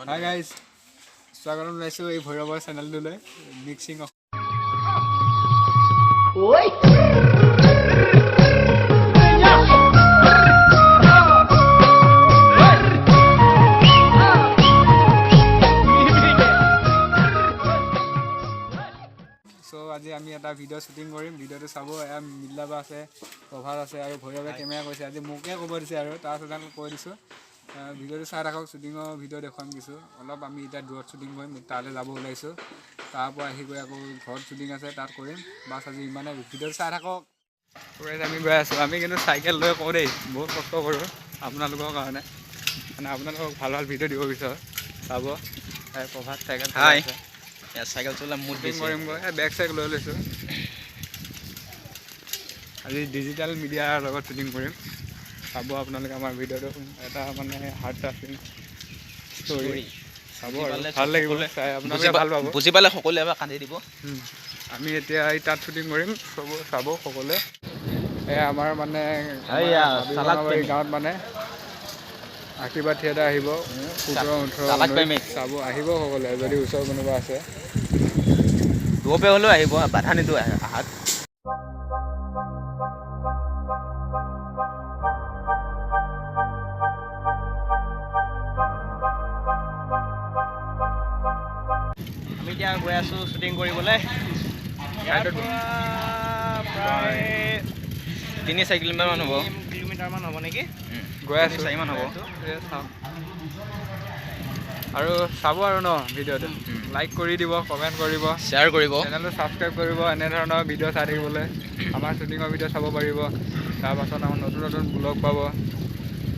Hi guys, স্বাগতম জনাইছো এই ভৈৰৱৰ চেনেলটোলৈ মিক্সিং Oi! সো আজি আমি এটা ভিডিঅ' শ্বুটিং কৰিম ভিডিঅ'টো চাব এয়া মিল্লাবা আছে প্ৰভাত আছে আৰু ভৈৰৱে কেমেৰা কৈছে আজি মোকে ক'ব দিছে আৰু তাৰপিছত কৈ দিছোঁ ভিডিঅ'টো চাই থাকক শ্বুটিঙৰ ভিডিঅ' দেখুৱাম কিছু অলপ আমি এতিয়া দূৰত শ্বুটিং কৰিম তালৈ যাব ওলাইছোঁ তাৰপৰা আহি গৈ আকৌ ঘৰত শ্বুটিং আছে তাত কৰিম বাছ আজি ইমানে ভিডিঅ'টো চাই থাকক আমি গৈ আছোঁ আমি কিন্তু চাইকেল লৈ কওঁ দেই বহুত কষ্ট কৰোঁ আপোনালোকৰ কাৰণে মানে আপোনালোকক ভাল ভাল ভিডিঅ' দিব বিচাৰোঁ চাব প্ৰভাত চাইকেল চাইকেল চলাই মুড কৰিমগৈ বেগ চেগ লৈ লৈছোঁ আজি ডিজিটেল মিডিয়াৰ লগত শ্বুটিং কৰিম চাব আপোনালোকে আমাৰ ভিডিঅ'টো এটা মানে হাৰ্ট টাচিং ষ্টৰি চাব ভাল লাগিব চাই আপোনালোকে ভাল পাব বুজি পালে সকলোৱে এবাৰ কান্দি দিব আমি এতিয়া এই তাত শ্বুটিং কৰিম চাব সকলোৱে এয়া আমাৰ মানে গাঁৱত মানে আশীৰ্বাদ থিয়েটাৰ আহিব 17-18 চাব আহিব সকলোৱে যদি ওচৰ কোনোবা আছে দূৰপে হ'লেও আহিব বাধা নিদিওঁ আহাত আমি এতিয়া গৈ আছোঁ শ্বুটিং কৰিবলৈ প্ৰায় 3-4 কিলোমিটাৰমান হ'ব নেকি গৈ আছোঁ 4 মান হ'ব আৰু চাব আৰু ন ভিডিঅ'টো লাইক কৰি দিব কমেণ্ট কৰিব শ্বেয়াৰ কৰিব চেনেলটো ছাবস্ক্ৰাইব কৰিব এনেধৰণৰ ভিডিঅ' চাই থাকিবলৈ আমাৰ শ্বুটিঙৰ ভিডিঅ' চাব পাৰিব তাৰপাছত আমাৰ নতুন নতুন ব্লগ পাব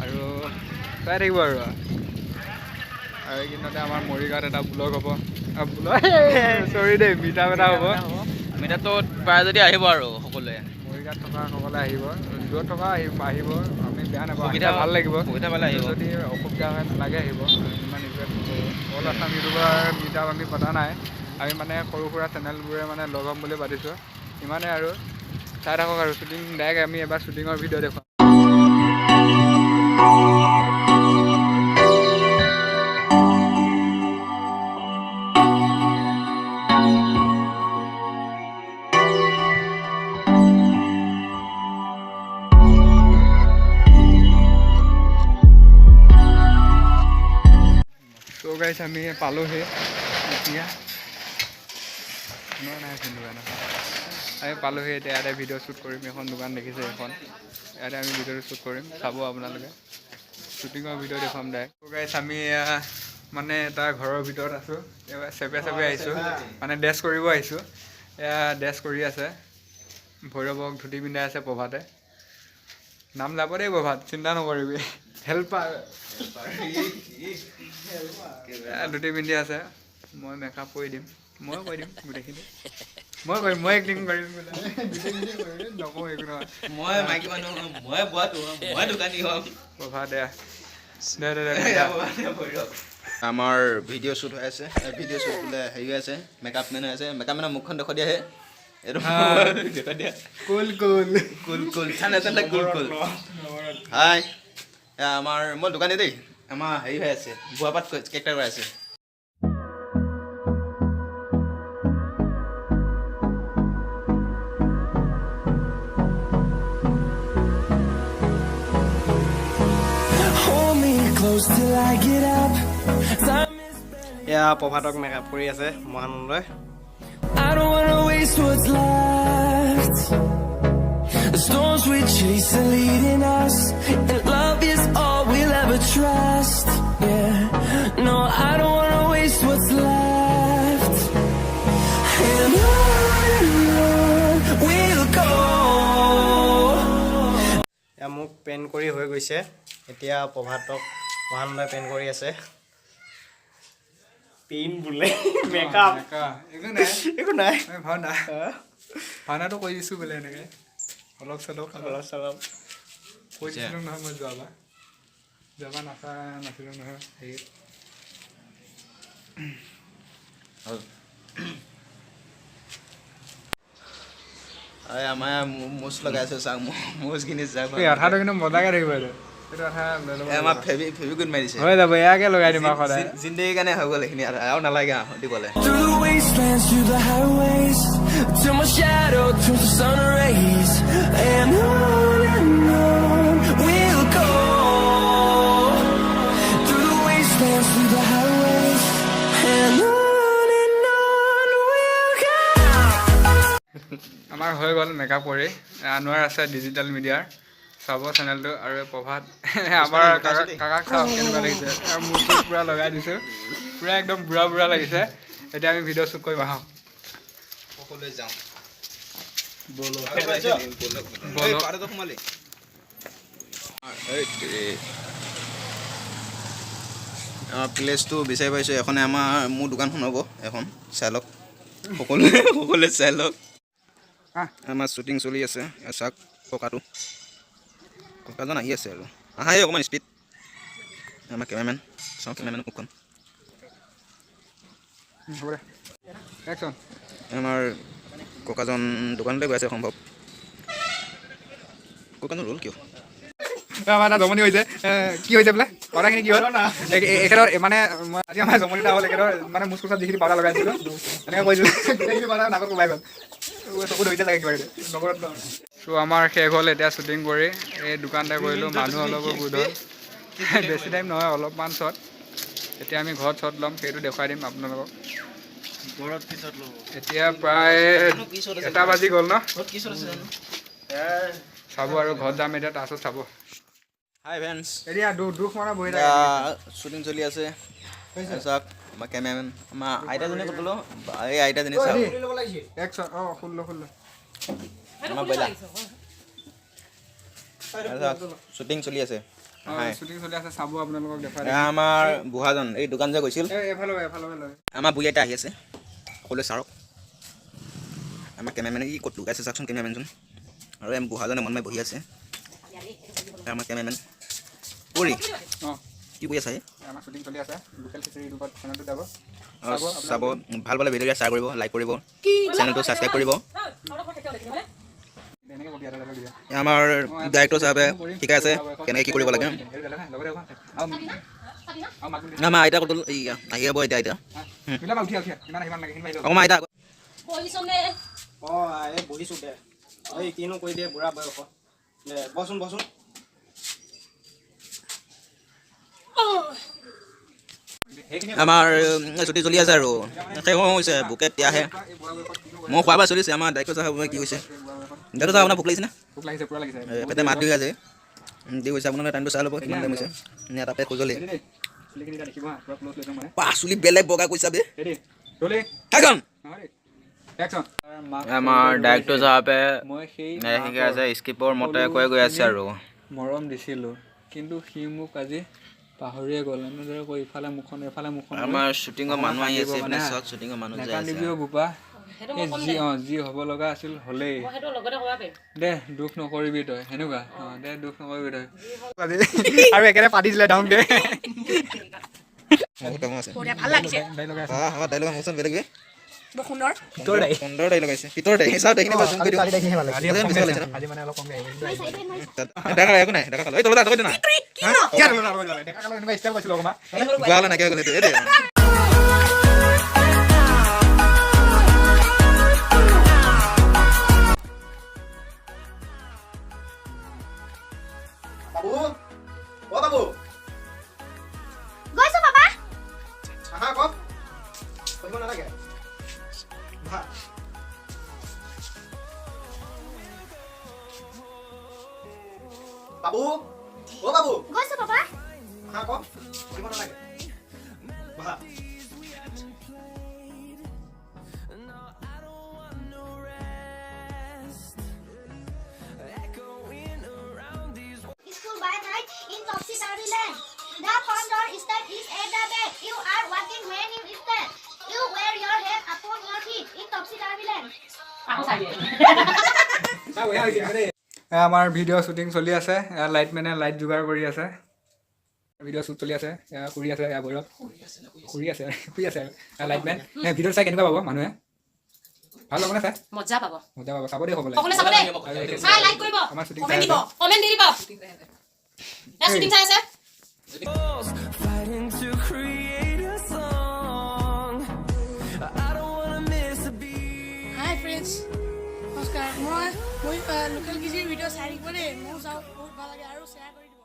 আৰু চাই থাকিব আৰু এইকেইদিনতে আমাৰ মৰিগাঁৱত এটা ব্লগ হ'ব চৰি দেই মিটাপ এটা হ'ব মিটাপটো পাৰে যদি আহিব আৰু সকলোৱে মৰিগাঁৱত থকা সকলে আহিব দূৰত থকা আহিব আমি বেয়া নাপাওঁ ভাল লাগিব সুবিধা পালে আহিব যদি অসুবিধা হয় নালাগে আহিব ইমান ৰিকুৱেষ্ট নকৰোঁ অল আছাম ইউটিউবাৰ মিটাপ আমি পতা নাই আমি মানে সৰু সুৰা চেনেলবোৰে মানে লগ হ'ম বুলি পাতিছোঁ ইমানে আৰু চাই থাকক আৰু শ্বুটিং ডাইৰেক্ট আমি এবাৰ শ্বুটিঙৰ ভিডিঅ' দেখুৱাম তো গাইছ আমি পালোহি এতিয়া আমি পালোহি এতিয়া ইয়াতে ভিডিঅ' শ্বুট কৰিম এখন দোকান দেখিছে এখন ইয়াতে আমি ভিডিঅ'টো শ্বুট কৰিম চাব আপোনালোকে শ্বুটিঙৰ ভিডিঅ' দেখুৱাম ডাইৰেক্ট তো গাইছ আমি মানে এটা ঘৰৰ ভিতৰত আছোঁ এবাৰ চেপে আহিছোঁ মানে ড্ৰেছ কৰিব আহিছোঁ এয়া ড্ৰেছ কৰি আছে ভৈৰৱক ধুতি পিন্ধাই আছে প্ৰভাতে নাম যাব দেই প্ৰভাত চিন্তা নকৰিবি হেল্পাৰ ধুতি পিন্ধি আছে মই মেকআপ কৰি দিম মই কৈ দিম গোটেইখিনি মই এক্টিং কৰিম নকওঁ একো নহয় মই মাইকী মানুহ মই বোৱাটো মই দোকানী হ'ম প্ৰভাত আমাৰ ভিডিঅ' শ্বুট হৈ আছে ভিডিঅ' শ্বুট বোলে হেৰি হৈ আছে মেকআপ মেন হৈ আছে মেকআপ মেনৰ মুখখন দেখুৱাই দিয়াহে এইটো দেখুৱাই দিয়া কুল হাই আমাৰ মই দোকানী দেই আমাৰ হেৰি হৈ আছে বুঢ়াপাত কেৰেক্টাৰ হৈ আছে এয়া প্ৰভাতক মেকআপ কৰি আছে মহানন্দই I don't wanna waste what's left. The storms we chase are leading us, and love is all we'll ever trust. Yeah, no, I don't wanna waste what's left. And on we'll go. এয়া মোক paint কৰি হৈ গৈছে এতিয়া প্ৰভাতক মহানন্দই paint কৰি আছে paint বোলে makeup একো নাই ভাওনাটো কৈ দিছোঁ বোলে এনেকৈ অলপ চলপ কৈ দিছিলোঁ নহয় মই যোৱাবাৰ নাছিলোঁ নহয় হেৰিত আমাৰ মুচ লগাইছোঁ চাওক মুচখিনি চাওক আঠাটো কিন্তু মজাকৈ থাকিব এইটো এইটো আঠা লৈ ল'ব আমাৰ ফেভিকুইন মাৰিছে হৈ যাব ইয়াকে লগাই দিম আৰু সদায় জিন্দগীৰ কাৰণে হৈ গ'ল এইখিনি আৰু নালাগে দিবলৈ Through the wastelands, through the highways, till my shadow turns to sun rays, and on we'll go. Through the wastelands, through the highways, and on we'll go. আমাৰ হৈ গ'ল মেকআপ কৰি আনোৱাৰ আছে ডিজিটেল মিডিয়াৰ চাব চেনেলটো আৰু প্ৰভাত আমাৰ কাকাক চাওক কেনেকুৱা লাগিছে আৰু মূৰটো পূৰা লগাই দিছোঁ পূৰা একদম বুঢ়া বুঢ়া লাগিছে এতিয়া আমি ভিডিঅ' শ্বুট কৰিম আহক সকলোৱে যাওঁ আমাৰ প্লেচটো বিচাৰি পাইছোঁ এখনে মোৰ দোকানখন হ'ব এখন চাই লওক সকলোৱে চাই লওক আমাৰ শ্বুটিং চলি আছে চাওক ককাজন আহি আছে আৰু আহাই অকণমান স্পীড আমাৰ কেমেৰামেন চাওঁ কেমেৰামেন মুখখন আমাৰ ককাজন দোকানলৈ গৈ আছে সম্ভৱ ককাজন ৰ'ল কিয় আমাৰ এটা জমনি হৈছে কি হৈছে বোলে অৰ্ডাৰখিনি কি হ'ল একেদৰ মানে মই আজি আমাৰ জমনি এটা হ'ল একেদৰ মানে মোৰ চকুত যিখিনি পাউডাৰ লগাই দিছিলোঁ এনেকৈ কৈছিলোঁ গোটেইখিনি পাউডাৰ নাকত সোমাই গ'ল চকু ধৰিছে চাগে কিবা নগৰত চ' আমাৰ শেষ হ'ল এতিয়া শ্বুটিং কৰি এই দোকানতে কৰিলোঁ মানুহ অলপো গোট হ'ল বেছি টাইম নহয় অলপমান শ্বট এতিয়া আমি ঘৰত শ্বট ল'ম সেইটো দেখুৱাই দিম আপোনালোকক এতিয়া প্ৰায় 1 বাজি গ'ল ন চাব আৰু ঘৰত যাম এতিয়া তাৰপিছত চাব হাই ফ্ৰেণ্ডছ এতিয়া দুখ মৰা বহি শ্বুটিং চলি আছে চাওক আমাৰ কেমেৰামেন আমাৰ আইতাজনী ক'লো এই আইতাজনী চাওক আমাৰ বইলা শ্বুটিং চলি আছে শ্বুটিং চলি আছে চাব আপোনালোকক দেখাই আমাৰ বুঢ়াজন এই দোকান যে গৈছিল আমাৰ বুঢ়ী আইতা আহি আছে সকলোৱে চাওক আমাৰ কেমেৰামেনে কি ক'ত লুকাইছে চাওকচোন কেমেৰামেনজন আৰু বুঢ়াজনে মন মাৰি বহি আছে আমাৰ কেমেৰামেন কৰি কি কৰি আছে আমাৰ শ্বুটিং চলি আছে লোকেল খিচিৰি ইউটিউবত চেনেলটো যাব চাব ভাল ভাল ভিডিঅ' শ্বেয়াৰ কৰিব লাইক কৰিব চেনেলটো ছাবস্ক্ৰাইব কৰিব আমাৰ ডাইৰেক্টৰ চাহাবে শিকাই আছে কেনেকৈ কি কৰিব লাগে আমাৰ আইতা ক'ত আহি যাব এতিয়া আইতা অকণমান আইতা বহিছোঁ দে এই কিনো কৈ দিয়ে বুঢ়া বয়স দে বচোন আমাৰ ছুটি চলি আছে আৰু শেষ হৈছে বুকে এতিয়াহে মই খোৱা বোৱা চলিছে আমাৰ ডাইৰেক্টৰ চাহাবে কি হৈছে ডাইৰেক্টৰ চাহাব আপোনাৰ ভোক লাগিছে নে পেটে মাত দি আছে দি গৈছে আপোনালোকে টাইমটো চাই ল'ব কিমান টাইম হৈছে তাতে খুজলি চুলি বেলেগ বগা কৈছা বে আমাৰ ডাইৰেক্টৰ চাহাবে শিকাই আছে স্ক্ৰিপ্টৰ মতে কৈ গৈ আছে আৰু মৰম দিছিলোঁ কিন্তু সি মোক আজি পাহৰিয়ে গ'ল এনেদৰে কৈ ইফালে মুখখন এফালে মুখখন আমাৰ শ্বুটিঙৰ মানুহ আহি আছে মানে চব শ্বুটিঙৰ মানুহ যায় আছে বোপা যি হ'ব লগা আছিল হ'লেই দে দুখ নকৰিবি তই সেনেকুৱা দে দুখ নকৰিবি তই আৰু একেবাৰে পাতি দিলে ডাউন দে গৈছো বাবা বাবু অ বাবু গৈছো বাবা School by night in Topsy-Turvy Land. The front door step is at the back. You are walking when you step. You wear your head upon your feet in Topsy-Turvy Land. আমাৰ video' shooting চলি আছে লাইটমেনে light যোগাৰ কৰি আছে video' shoot চলি আছে কৰি আছে ভৈৰৱ শুই আছে লাইটমেন ভিডিঅ' চাই কেনেকুৱা পাব মানুহে ভাল হ'ব নে চাই মজা পাব চাব দেই সকলোৱে সকলোৱে চাব দেই চাই লাইক কৰিব আমাৰ শ্বুটিং কমেন্ট দিব কমেন্ট দি দিব Fighting to create a song. I don't wanna miss a beat. Hi friends, নমস্কাৰ মই লোকেল গিজিৰ ভিডিঅ' চাই থাকিব দেই মই চাওঁ বহুত ভাল লাগে আৰু শ্বেয়াৰ কৰি দিব